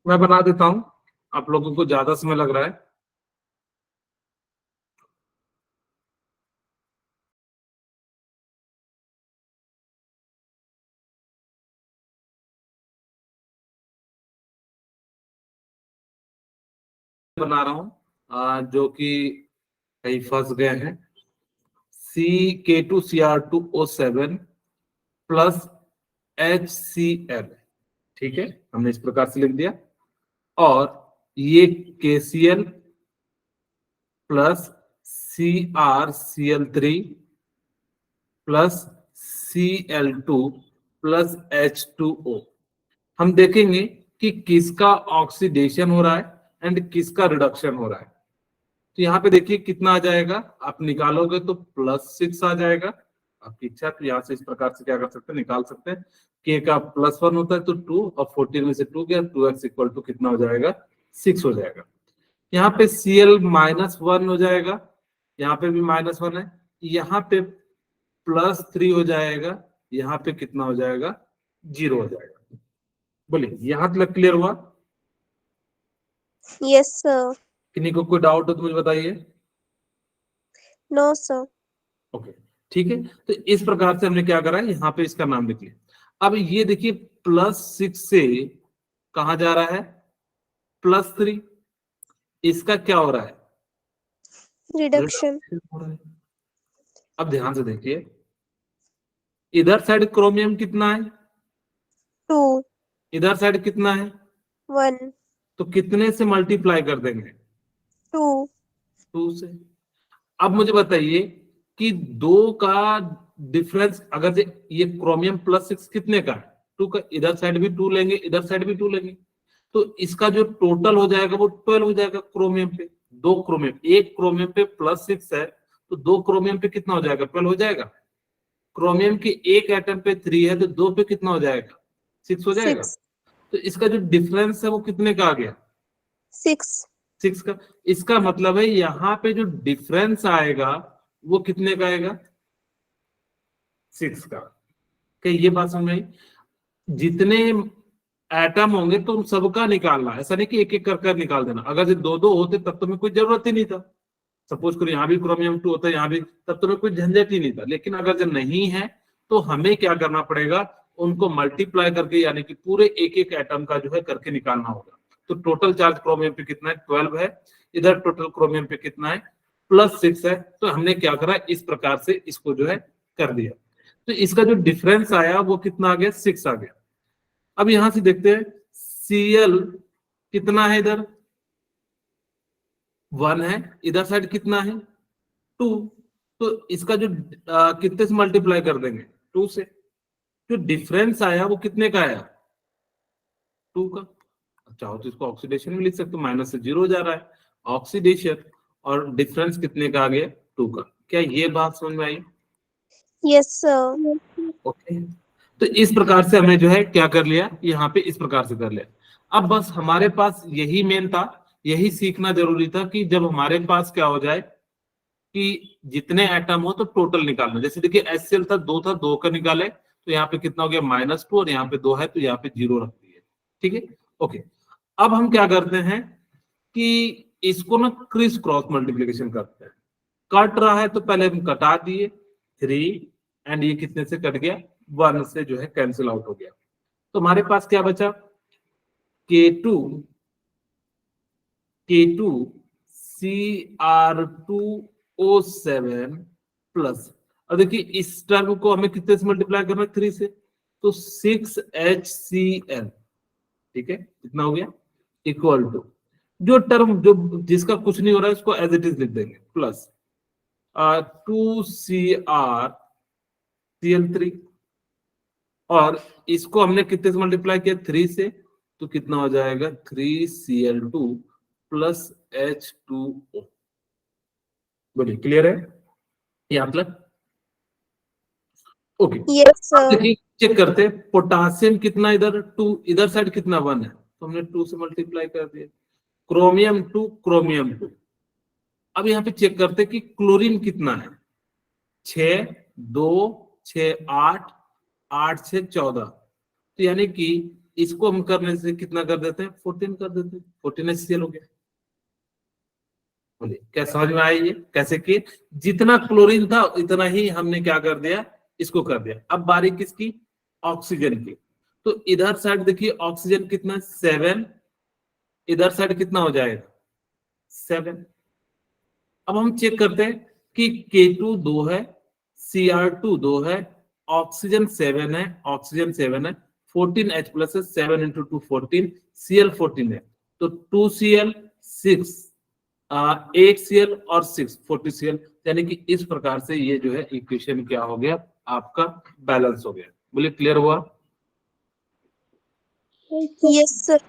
[SPEAKER 1] मैं बना देता हूँ, आप लोगों को ज्यादा समय लग रहा है। बना रहा हूँ जो कि कहीं फंस गए हैं। CK2Cr2O7 प्लस HCl, ठीक है, हमने इस प्रकार से लिख दिया। और ये KCl plus CrCl3 plus Cl2 plus H2O। हम देखेंगे कि किसका ऑक्सीडेशन हो रहा है एंड किसका रिडक्शन हो रहा है। तो यहाँ पे देखिए कितना आ जाएगा, आप निकालोगे तो +6 आ जाएगा। आपकी इच्छा, तो यहाँ से इस प्रकार से क्या कर सकते हैं, निकाल सकते हैं। K का +1 होता है तो 2, और 14 में से 2 गया, 2x इक्वल टू कितना हो जाएगा, 6 हो जाएगा। यहाँ पे Cl -1 हो जाएगा, यहाँ पे भी -1 है, यहाँ पे +3 हो जाएगा, यहाँ पे कितना हो जाएगा, 0 हो जाएगा। बोलिए यहाँ तक क्लियर हुआ?
[SPEAKER 2] Yes, sir.
[SPEAKER 1] किन्हीं को कोई डाउट हो तो मुझे बताइए।
[SPEAKER 2] No, sir.
[SPEAKER 1] ओके, ठीक है। तो इस प्रकार से हमने क्या करा है, यहाँ पे इसका नाम लिख लिया। अब ये देखिए +6 से कहा जा रहा है, +3, इसका क्या हो रहा है,
[SPEAKER 2] Reduction.
[SPEAKER 1] रिडक्शन हो रहा है। अब ध्यान से देखिए, इधर साइड क्रोमियम कितना है,
[SPEAKER 2] 2,
[SPEAKER 1] इधर साइड कितना है,
[SPEAKER 2] 1,
[SPEAKER 1] तो कितने से मल्टीप्लाई कर देंगे,
[SPEAKER 2] 2,
[SPEAKER 1] 2 से। अब मुझे बताइए कि 2 का डिफरेंस, अगर ये क्रोमियम +6 कितने का है, 2 का, इधर साइड भी 2 लेंगे, इधर साइड भी 2 लेंगे, तो इसका जो टोटल हो जाएगा वो 12 हो जाएगा क्रोमियम पे। 2 क्रोमियम, एक क्रोमियम पे +6 है, तो 2 क्रोमियम पे कितना हो जाएगा, 12 हो जाएगा। क्रोमियम के एक एटम पे 3 है, तो 2 पे कितना हो जाएगा, 6 हो जाएगा।
[SPEAKER 2] 6,
[SPEAKER 1] तो इसका जो डिफरेंस है वो कितने का आ गया,
[SPEAKER 2] 6,
[SPEAKER 1] 6 का। इसका मतलब है यहाँ पे जो डिफरेंस आएगा वो कितने का आएगा, 6 का। क्या ये बात समझ में आई? जितने एटम होंगे तो उन सबका निकालना, ऐसा नहीं कि एक एक कर निकाल देना। अगर ये 2-2 होते तब तो मैं कोई जरूरत ही नहीं था। सपोज करो यहाँ भी क्रोमियम 2 होता है, यहाँ भी, तब तो मैं कोई झंझट ही नहीं था। लेकिन अगर जब नहीं है तो हमें क्या करना पड़ेगा, उनको मल्टीप्लाई करके, यानी कि पूरे एक एक एटम का जो है करके निकालना होगा। तो टोटल चार्ज क्रोमियम पे कितना है, 12 है। इधर टोटल क्रोमियम पे कितना है, +6 है। तो हमने क्या करा, इस प्रकार से इसको जो है कर दिया। तो इसका जो डिफरेंस आया वो कितना आ गया, 6 आ गया। अब यहां से देखते हैं Cl कितना है, इधर 1 है, इधर साइड कितना है, 2। तो इसका जो कितने से मल्टीप्लाई कर देंगे, 2 से। जो डिफरेंस आया वो कितने का आया, 2 का। चाहो तो इसको ऑक्सीडेशन में लिख सकते हो, माइनस से 0 हो जा रहा है, ऑक्सीडेशन। और डिफरेंस कितने का आ गया, 2 का। क्या ये बात समझ में आई?
[SPEAKER 2] yes, sir.
[SPEAKER 1] ओके। तो इस प्रकार से हमने जो है क्या कर लिया, यहाँ पे इस प्रकार से कर लिया। अब बस हमारे पास यही मेन था, यही सीखना जरूरी था कि जब हमारे पास क्या हो जाए कि जितने एटम हो तो टोटल निकालना। जैसे देखिए HCl था, 2 था, 2 का निकाले तो यहाँ पे कितना हो गया, -2, और यहाँ पे 2 है तो यहाँ पे 0 रख दिए। ठीक है, ओके। अब हम क्या करते हैं कि इसको ना क्रिस क्रॉस मल्टीप्लीकेशन करते हैं। कट रहा है तो पहले हम कटा दिए 3, एंड ये कितने से कट गया, 1 से जो है कैंसिल आउट हो गया। तो हमारे पास क्या बचा, K2 Cr2O7 प्लस, और देखिए इस टर्म को हमें कितने से मल्टीप्लाई करना है, 3 से, तो 6HCl। ठीक है, कितना हो गया, इक्वल टू, जो टर्म जो जिसका कुछ नहीं हो रहा है उसको एज इट इज लिख देंगे, प्लस 2CrCl3, और इसको हमने कितने से मल्टीप्लाई किया, 3 से, तो कितना हो जाएगा, 3Cl2 प्लस H2O। बोलिए क्लियर है यहाँ तक? ओके।
[SPEAKER 2] Yes,
[SPEAKER 1] अब
[SPEAKER 2] sir.
[SPEAKER 1] देखिए चेक करते हैं, पोटासियम कितना, इधर 2, इधर साइड कितना, 1 है, तो हमने 2 से मल्टीप्लाई कर दिया। Chromium 2, chromium 2। अब यहाँ पे चेक करते हैं कि क्लोरीन कितना है, 6, 2, 6, 8, 8 से 14। तो यानी कि इसको हम करने से कितना कर देते हैं, 14 कर देते हैं, 14 HCl हो गया। बोलिए क्या समझ में आई ये कैसे कि जितना क्लोरीन था इतना ही हमने क्या कर दिया, इसको कर दिया। अब बारी किसकी, ऑक्सीजन की। तो इधर साइड देखिए ऑक्सीजन कितना, 7, इधर साइड कितना हो जाएगा, 7। अब हम चेक करते हैं कि K2 2 है, Cr2 2 है, ऑक्सीजन 7 है, ऑक्सीजन 7 है, 14H प्लस है, 7 इंटू 2 14, Cl 14 है, तो 2Cl 6, 8Cl और 6 40Cl। यानी कि इस प्रकार से ये जो है इक्वेशन क्या हो गया, आपका बैलेंस हो गया। बोलिए क्लियर हुआ?
[SPEAKER 2] Yes, sir.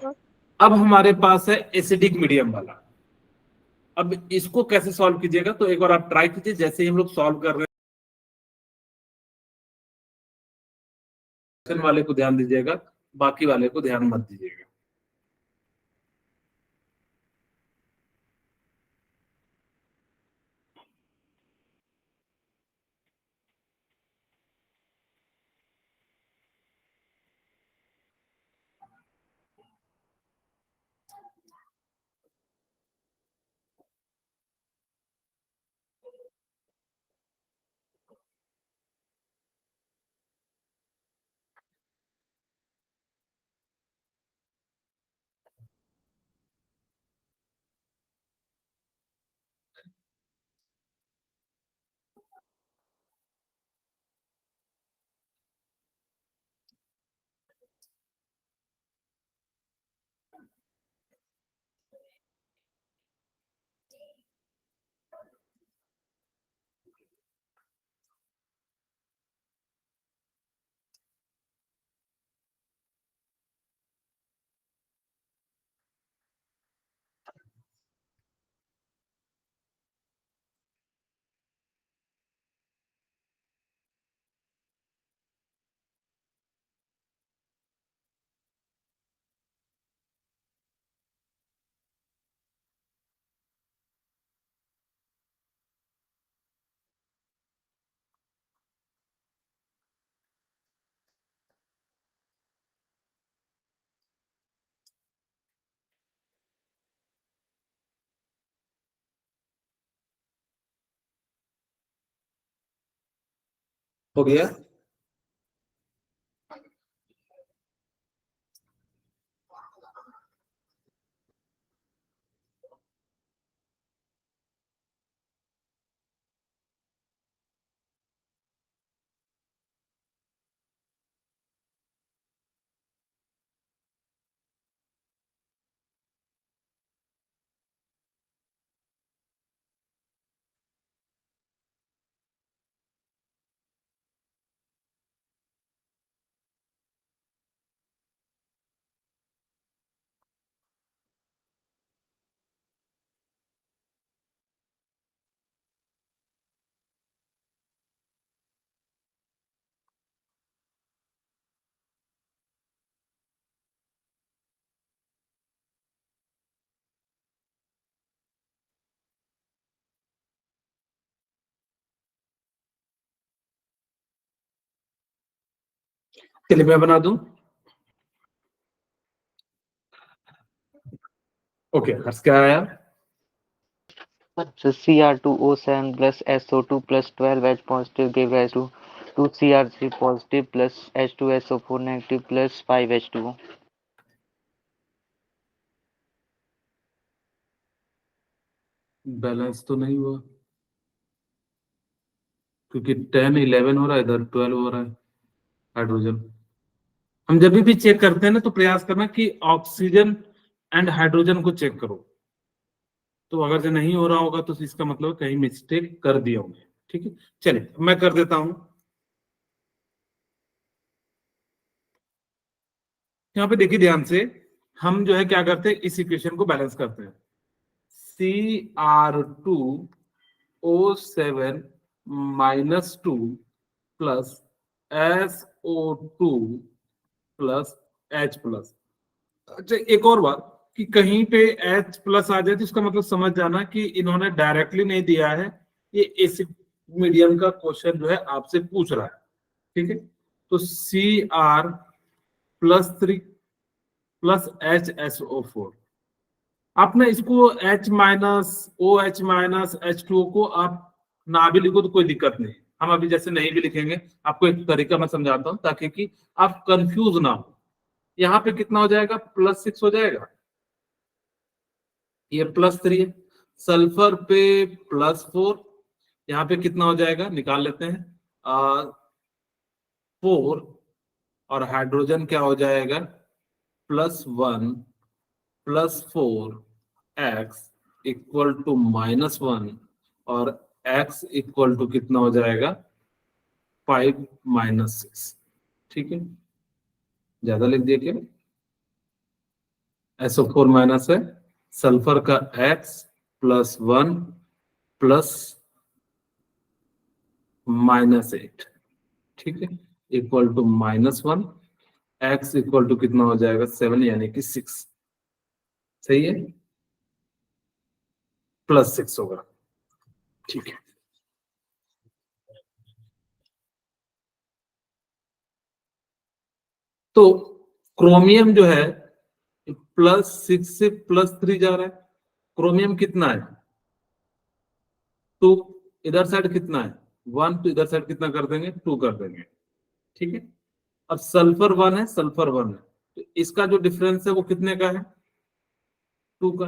[SPEAKER 1] अब हमारे पास है एसिडिक मीडियम वाला। अब इसको कैसे सॉल्व कीजिएगा, तो एक बार आप ट्राई कीजिए, जैसे ही हम लोग सॉल्व कर रहे हैं वाले को ध्यान दीजिएगा, बाकी वाले को ध्यान मत दीजिएगा। हो गया? चलिए मैं बना दूं। ओके, हर्ष क्या आया?
[SPEAKER 3] So Cr2O7 plus SO2 plus 12H positive give rise to 2Cr3 positive plus H2SO4 negative plus 5H2O.
[SPEAKER 1] Balance तो नहीं हुआ, क्योंकि 10 11 हो रहा है, इधर 12 हो रहा है हाइड्रोजन। हम जब भी चेक करते हैं ना तो प्रयास करना कि ऑक्सीजन एंड हाइड्रोजन को चेक करो। तो अगर जो नहीं हो रहा होगा तो इसका मतलब कहीं मिस्टेक कर दिए होंगे। ठीक है, चलिए मैं कर देता हूं। यहाँ पे देखिए ध्यान से, हम जो है क्या करते हैं, इस इक्वेशन को बैलेंस करते हैं। Cr2O7 -2 plus SO2 plus H plus. अच्छा, एक और बात कि कहीं पे H प्लस आ जाए तो इसका मतलब समझ जाना कि इन्होंने डायरेक्टली नहीं दिया है, ये एसिड मीडियम का क्वेश्चन जो है आपसे पूछ रहा है। ठीक है, तो Cr+3 प्लस HSO4, आप ना इसको H minus OH minus H2O को आप ना भी लिखो तो कोई दिक्कत नहीं। हम अभी जैसे नहीं भी लिखेंगे, आपको एक तरीका मैं समझाता हूं ताकि कि आप कंफ्यूज ना हो। यहाँ पे कितना हो जाएगा, +6 हो जाएगा, ये +3 है। सल्फर पे +4, यहाँ पे कितना हो जाएगा निकाल लेते हैं, 4। और हाइड्रोजन क्या हो जाएगा, +1 +4 x इक्वल टू -1, और x इक्वल टू कितना हो जाएगा, 5 -6। ठीक है, ज्यादा लिख दिया क्या, SO4 माइनस है, सल्फर का x +1 प्लस -8, ठीक है, equal to -1, x equal to कितना हो जाएगा, 7 यानी कि 6। सही है, +6 होगा। ठीक है, तो क्रोमियम जो है +6 से +3 जा रहा है। क्रोमियम कितना है, 2। इधर साइड कितना है, 1, तो इधर साइड कितना कर देंगे, 2 कर देंगे। ठीक है, अब सल्फर 1 है, सल्फर 1 है, तो इसका जो डिफरेंस है वो कितने का है, 2 का।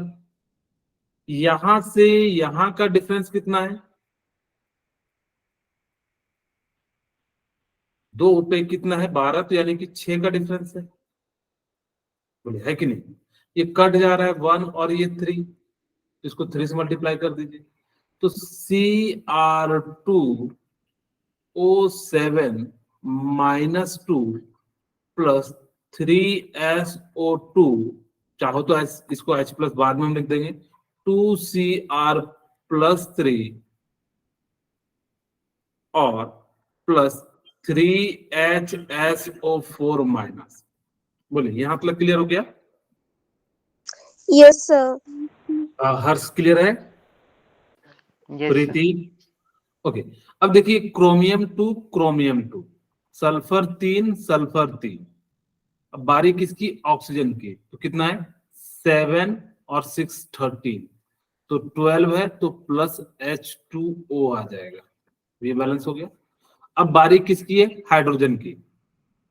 [SPEAKER 1] यहां से यहां का डिफरेंस कितना है, 2 पे कितना है, 12, तो यानी कि 6 का डिफरेंस है। बोले है कि नहीं, ये कट जा रहा है 1 और ये 3, इसको 3 से मल्टीप्लाई कर दीजिए, तो Cr2O7 -2 प्लस 3SO2, चाहो तो इसको H प्लस बाद में हम लिख देंगे, 2Cr+3 और प्लस 3HSO4 माइनस। बोलिए यहाँ तक क्लियर हो गया?
[SPEAKER 2] Yes, sir.
[SPEAKER 1] हर्ष क्लियर है?
[SPEAKER 3] Yes, sir.
[SPEAKER 1] प्रीति? ओके, अब देखिए क्रोमियम 2 क्रोमियम 2, सल्फर 3 सल्फर 3। अब बारी किसकी, ऑक्सीजन की, तो कितना है, 7 और 6 13, तो 12 है, तो प्लस H2O आ जाएगा। ये बैलेंस हो गया। अब बारी किसकी है? हाइड्रोजन की।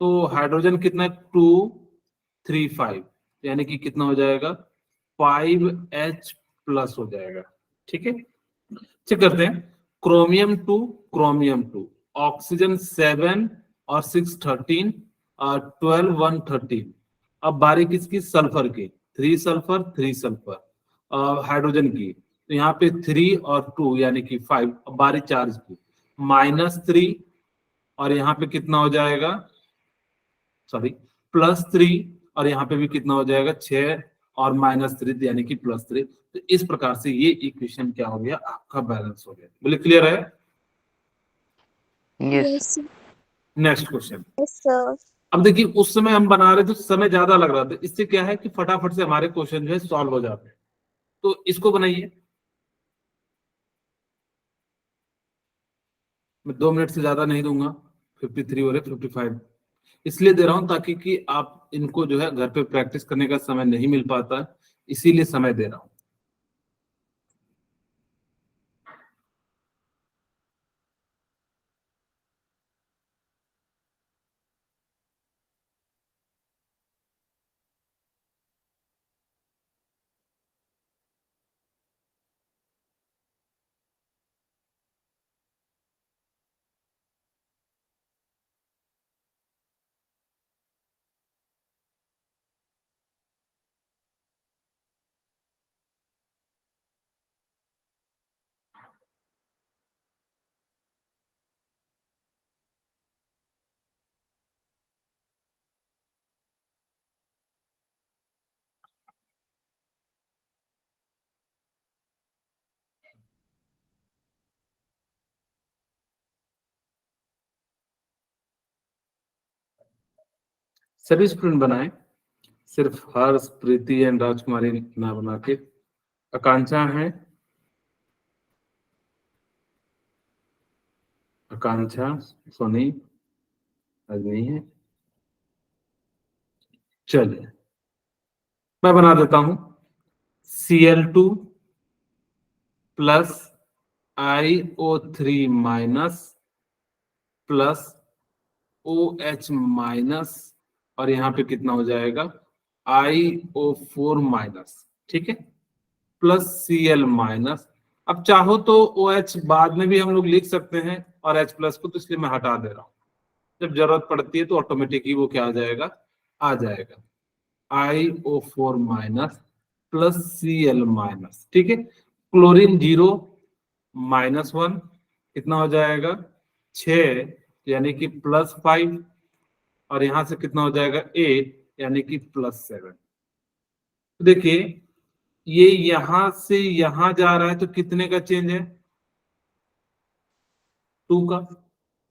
[SPEAKER 1] तो हाइड्रोजन कितना है? 2 3 5, यानी कि कितना हो जाएगा? 5H प्लस हो जाएगा। ठीक है, चेक करते हैं। क्रोमियम 2, क्रोमियम 2, ऑक्सीजन 7 और 6 13 और 12 1 13। अब बारी किसकी? सल्फर की। 3 सल्फर 3 सल्फर। हाइड्रोजन की तो यहाँ पे 3 और 2 यानी कि 5। अब बारी चार्ज की, -3 और यहाँ पे कितना हो जाएगा? सॉरी, +3 और यहाँ पे भी कितना हो जाएगा? 6 और -3 यानी कि +3। तो इस प्रकार से ये इक्वेशन क्या हो गया? आपका बैलेंस हो गया। बोले क्लियर है?
[SPEAKER 3] Yes.
[SPEAKER 2] Yes, sir.
[SPEAKER 1] Next question.
[SPEAKER 2] Yes, sir.
[SPEAKER 1] अब देखिए, उस समय हम बना रहे थे, समय ज्यादा लग रहा था। इससे क्या है कि फटाफट से हमारे क्वेश्चन जो है सॉल्व हो जाते हैं। तो इसको बनाइए। मैं 2 मिनट से ज्यादा नहीं दूंगा। 53 हो रहे, 55 इसलिए दे रहा हूं ताकि कि आप इनको जो है घर पे प्रैक्टिस करने का समय नहीं मिल पाता, इसीलिए समय दे रहा हूं। सभी स्टूडेंट बनाए, सिर्फ हर्ष, प्रीति एंड राजकुमारी ना बना के। आकांक्षा है, आकांक्षा, सोनी, अजनी है। चलिए मैं बना देता हूं। Cl2 plus IO3 minus plus OH minus और यहाँ पे कितना हो जाएगा? IO4 minus. ठीक है, प्लस Cl माइनस। अब चाहो तो OH बाद में भी हम लोग लिख सकते हैं और H प्लस को, तो इसलिए मैं हटा दे रहा हूं। जब जरूरत पड़ती है तो ऑटोमेटिकली वो क्या आ जाएगा? आ जाएगा। IO4 minus plus Cl minus. ठीक है, क्लोरीन 0 -1 कितना हो जाएगा? 6 यानी कि +5 और यहां से कितना हो जाएगा? 8 यानी कि +7। तो देखिए, ये यहां से यहां जा रहा है तो कितने का चेंज है? 2 का,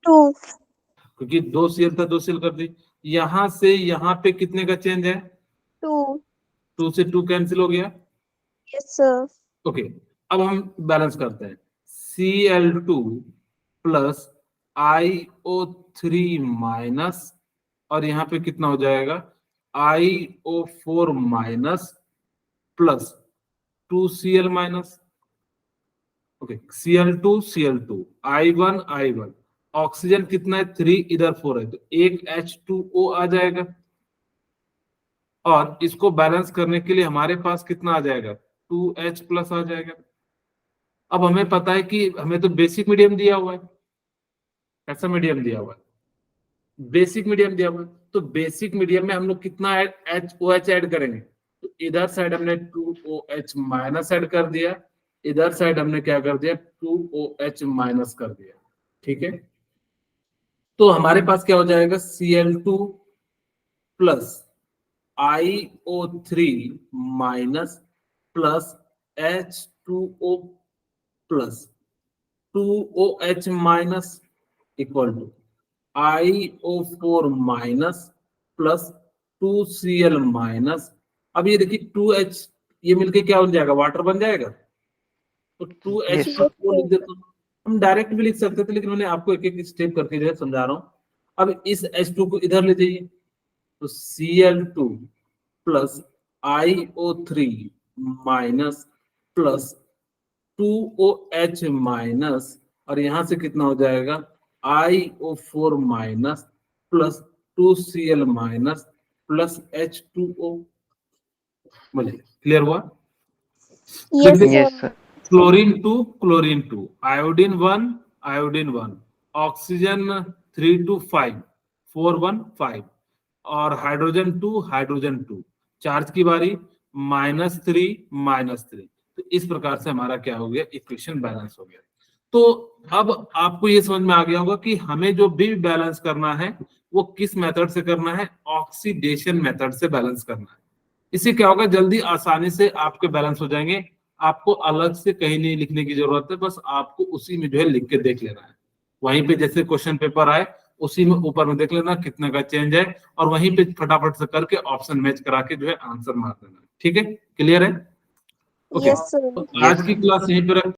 [SPEAKER 2] 2.
[SPEAKER 1] क्योंकि 2 Cl था, 2 Cl कर दी। यहां से यहां पे कितने का चेंज है?
[SPEAKER 2] 2.
[SPEAKER 1] 2 से 2 कैंसिल हो गया।
[SPEAKER 2] Yes, sir.
[SPEAKER 1] ओके, अब हम बैलेंस करते हैं। Cl2 प्लस IO3 माइनस और यहाँ पे कितना हो जाएगा? IO4 minus plus 2Cl minus. Okay, Cl2 Cl2, I1 I1, oxygen कितना है? 3, इधर 4 है तो एक H2O आ जाएगा। और इसको बैलेंस करने के लिए हमारे पास कितना आ जाएगा? 2H प्लस आ जाएगा। अब हमें पता है कि हमें तो बेसिक मीडियम दिया हुआ है। ऐसा मीडियम दिया हुआ है, बेसिक मीडियम दिया हुआ है। तो बेसिक मीडियम में हम लोग कितना OH ऐड करेंगे? तो इधर साइड हमने 2OH माइनस ऐड कर दिया, इधर साइड हमने क्या कर दिया? 2OH माइनस कर दिया। ठीक है, तो हमारे पास क्या हो जाएगा? Cl2 plus IO3 minus plus H2O plus 2OH minus equal to IO4 minus plus 2Cl minus. अब ये देखिए 2H, ये मिलके क्या बन जाएगा? वाटर बन जाएगा। तो 2H
[SPEAKER 3] Yes.
[SPEAKER 1] को लिख देता हूँ। हम डायरेक्ट भी लिख सकते थे, लेकिन मैंने आपको एक एक स्टेप करके जो है समझा रहा हूँ। अब इस H2 को इधर ले जाइए, तो Cl2 plus IO3 minus plus 2OH minus और यहां से कितना हो जाएगा? IO4 minus plus 2Cl minus plus H2O। बोलिए, क्लियर हुआ?
[SPEAKER 2] Yes,
[SPEAKER 1] फिर
[SPEAKER 3] Yes,
[SPEAKER 2] sir.
[SPEAKER 3] sir.
[SPEAKER 1] Chlorine 2, iodine 1, oxygen 3 to 5, 4 1 5, और हाइड्रोजन 2। चार्ज की बारी -3 तो इस प्रकार से हमारा क्या हो गया, इक्वेशन बैलेंस हो गया। तो अब आपको ये समझ में आ गया होगा कि हमें जो भी बैलेंस करना है वो किस मेथड से करना है, ऑक्सीडेशन मेथड से बैलेंस करना है। इससे क्या होगा, जल्दी आसानी से आपके बैलेंस हो जाएंगे। आपको अलग से कहीं नहीं लिखने की जरूरत है, बस आपको उसी में जो है लिख के देख लेना है। वहीं पे जैसे क्वेश्चन पेपर आए उसी में ऊपर में देख लेना कितना का चेंज है, और वहीं पे फटाफट से करके ऑप्शन मैच करा के जो है आंसर मार देना। ठीक है, क्लियर है? Okay,
[SPEAKER 2] Yes, sir.
[SPEAKER 1] तो
[SPEAKER 3] Yes,
[SPEAKER 1] आज की
[SPEAKER 3] sir.
[SPEAKER 1] क्लास यहीं पे रख